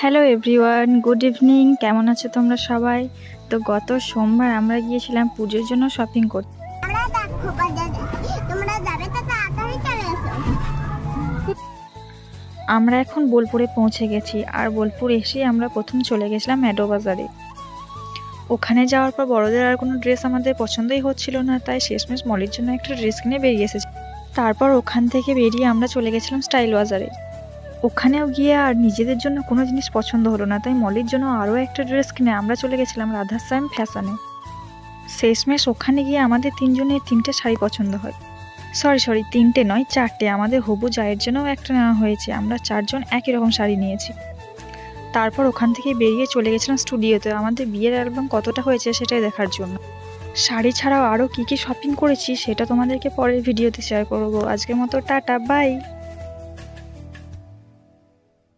Hello everyone, good evening. কেমন আছো তোমরা সবাই? তো গত সোমবার আমরা গিয়েছিলাম পুজোর জন্য শপিং করতে। আমরা এখন বোলপুরে পৌঁছে গেছি, আর বোলপুর এসে আমরা প্রথম চলে গেছিলাম অ্যাডো বাজারে। ওখানে যাওয়ার পর বড়দের আর কোনো ড্রেস আমাদের পছন্দই হচ্ছিল না, তাই শেষমেশ মলের জন্য একটা ড্রেস কিনে বেরিয়ে এসেছি। তারপর ওখান থেকে বেরিয়ে আমরা চলে গেছিলাম স্টাইল বাজারে। ওখানেও গিয়ে আর নিজেদের জন্য কোনো জিনিস পছন্দ হলো না, তাই মলির জন্য আরও একটা ড্রেস কিনে আমরা চলে গেছিলাম রাধাশ্যাম ফ্যাশনে। শেষমেশ ওখানে গিয়ে আমাদের তিনজনের তিনটে শাড়ি পছন্দ হয়। সরি, তিনটে নয়, চারটে। আমাদের হবু জায়ের জন্যও একটা নেওয়া হয়েছে। আমরা চারজন একই রকম শাড়ি নিয়েছি। তারপর ওখান থেকে বেরিয়ে চলে গেছিলাম স্টুডিওতে আমাদের বিয়ের অ্যালবাম কতটা হয়েছে সেটাই দেখার জন্য। শাড়ি ছাড়াও আরও কী কী শপিং করেছি সেটা তোমাদেরকে পরের ভিডিওতে শেয়ার করবো। আজকের মতো টাটা, বাই।